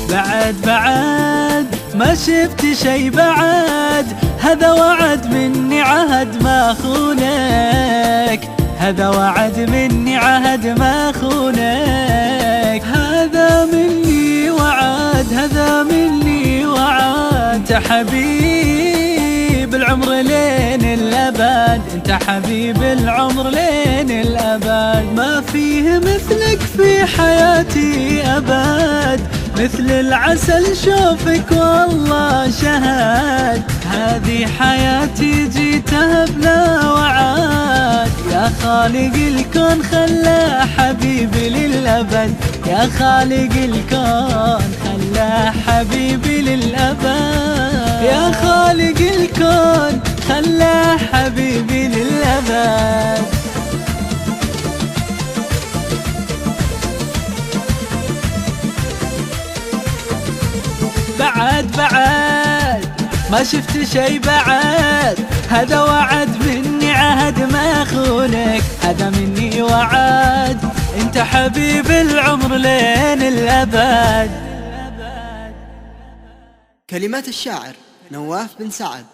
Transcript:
بعد بعد ما شفت شي بعد، هذا وعد مني عهد ما خونك، هذا وعد مني عهد ما خونك، هذا مني وعد، هذا مني وعد. انت حبيب العمر لين الابد، انت حبيب العمر لين الابد. ما فيه مثلك في حياتي ابد، مثل العسل شوفك والله شهد. هذه حياتي جيتها بلا وعد، يا خالق الكون خلى حبيبي للأبد، يا خالق الكون خلى حبيبي للأبد، يا خالق الكون خلى حبيبي للأبد. بعد بعد ما شفت شي بعد، هذا وعد مني عهد ما خونك، هذا مني وعد. انت حبيب العمر لين الأبد. كلمات الشاعر نواف بن سعد.